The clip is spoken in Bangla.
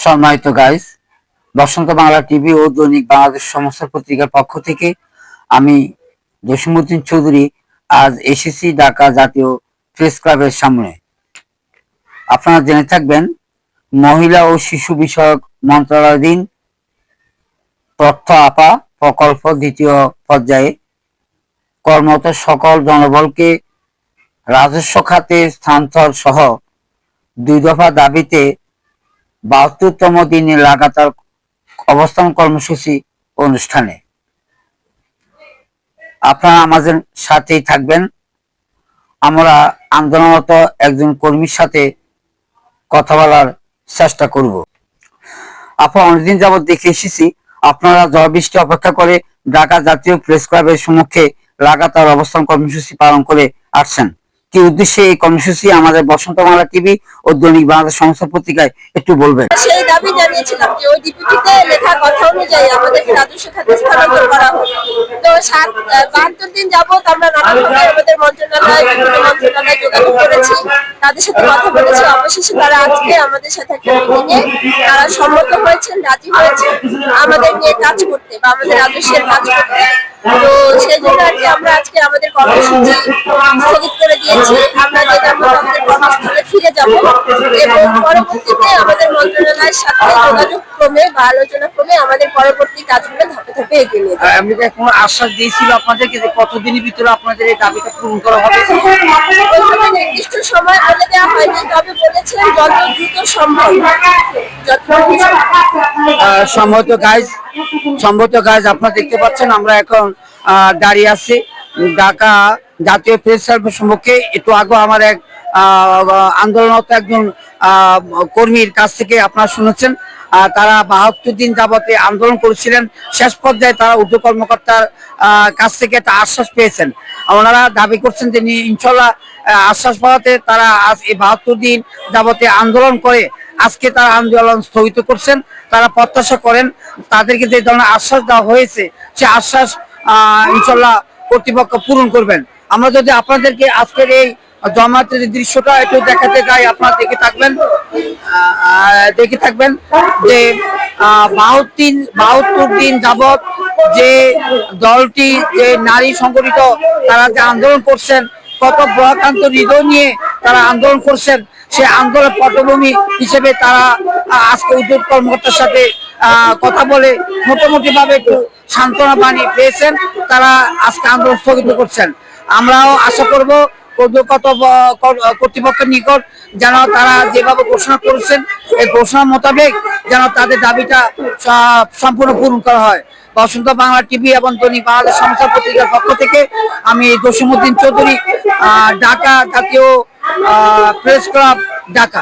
সম্মানিত গাইস, বসন্ত বাংলা টিভি ও দৈনিক বাংলাদেশ সমাচার পত্রিকার পক্ষ থেকে আমি জসিমউদ্দিন চৌধুরী আজ এসেছি ঢাকা জাতীয় প্রেস ক্লাবের সামনে। আপনারা জেনে থাকবেন, মহিলা ও শিশু বিষয়ক মন্ত্রণালয়াধীন তথ্য আপা প্রকল্প দ্বিতীয় পর্যায়ে কর্মরত সকল জনবলকে রাজস্ব খাতে স্থানান্তর সহ 2 দফা দাবিতে 72তম দিনে লাগাতার অবস্থান কর্মসূচি অনুষ্ঠানে আপনারা আমাদের সাথেই থাকবেন। আমরা আন্দোলনরত একজন কর্মীর সাথে কথা বলার চেষ্টা করব। আপনারা অনেকদিন যাবৎ দেখে এসেছি, আপনারা ঝড় বৃষ্টি অপেক্ষা করে ঢাকা জাতীয় প্রেস ক্লাবের সম্মুখে লাগাতার অবস্থান কর্মসূচি পালন করে আসছেন। কি উদ্দেশ্যে এই কর্মসূচি আমাদের বসন্ত বাংলা টিভি ও দৈনিক বাংলাদেশ সমাচার পত্রিকায় একটু বলবেন? সেই দাবি জানিয়েছিলাম যে ওই ডিপিটিতে লেখা কথা অনুযায়ী আমাদেরকে রাজস্ব খাতে স্থানান্তর করা হবে। তো 72 দিন যাবত আমরা নানাভাবে আমাদের মন্ত্রণালয় বিভিন্ন মন্ত্রণালয়ে যোগাযোগ করেছি, তাদের সাথে কথা বলেছি। অবশেষে তারা আজকে আমাদের সাথে একটা মিটিংয়ে তারা সম্মত হয়েছেন, রাজি হয়েছে আমাদের নিয়ে কাজ করতে বা আমাদের রাজস্বের কাজ করতে। তো সেই জন্য আর কি আমরা আজকে আমাদের কর্মসূচি স্থগিত করে দিয়েছি। আমরা যে আমাদের কর্মস্থলে ফিরে যাব এবং পরবর্তীতে আমাদের মন্ত্রণালয়ের সাথে যোগাযোগ ক্রমে বা আলোচনা ক্রমে আমাদের পরবর্তী কাজগুলো ধাপে ধাপে এগিয়ে নিয়ে যাবো। আমি কোনো আশ্বাস দিয়েছিল আপনাদেরকে যে কতদিনের ভিতরে আপনাদের এই দাবিটা পূরণ করা হবে? ওইভাবে নির্দিষ্ট সময় বলে দেওয়া হয়নি, তবে বলেছেন যত দ্রুত সম্ভব। সম্ভবত গাইজ আপনারা দেখতে পাচ্ছেন, আমরা এখন দাঁড়িয়ে আছি ঢাকা জাতীয় প্রেস ক্লাবের সম্মুখে। একটু আগে আমার এক আন্দোলনরত একজন কর্মীর কাছ থেকে আপনারা শুনেছেন, তারা 72 দিন যাবতে আন্দোলন করেছিলেন। শেষ পর্যায়ে তারা ঊর্ধ্ব কর্মকর্তার কাছ থেকে একটা আশ্বাস পেয়েছেন। ওনারা দাবি করছেন যে ইনশাল্লাহ আশ্বাস পাওয়াতে তারা আজ এই 72 দিন যাবতে আন্দোলন করে আজকে তারা আন্দোলন স্থগিত করছেন। তারা প্রত্যাশা করেন তাদেরকে যে ধরনের আশ্বাস দেওয়া হয়েছে সে আশ্বাস ইনশাল্লাহ কর্তৃপক্ষ পূরণ করবেন। আমরা যদি আপনাদেরকে আজকের এই জমায়েতের যে দৃশ্যটা একটু দেখাতে যাই, আপনারা দেখে থাকবেন যে 72 দিন যাবত যে দলটি, যে নারী সংগঠিত, তারা যে আন্দোলন করছেন, কত বরাকান্ত হৃদয় নিয়ে তারা আন্দোলন করছেন, সে আন্দোলনের পটভূমি হিসেবে তারা আজকে উদ্যোগ কর্মকর্তার সাথে কথা বলে মোটামুটি ভাবে একটু সান্ত্বনা বাণী পেয়েছেন। তারা আজকে আন্দোলন স্থগিত করছেন। আমরাও আশা করব কর্তৃপক্ষের নিকট যেন তারা যেভাবে ঘোষণা করেছেন এই ঘোষণা মোতাবেক যেন তাদের দাবিটা সম্পূর্ণ পূরণ করা হয়। বসন্ত বাংলা টিভি এবং দৈনিক বাংলাদেশ সমাচার পত্রিকার পক্ষ থেকে আমি জসিমউদ্দিন চৌধুরী, ঢাকা জাতীয় প্রেস ক্লাব, ঢাকা।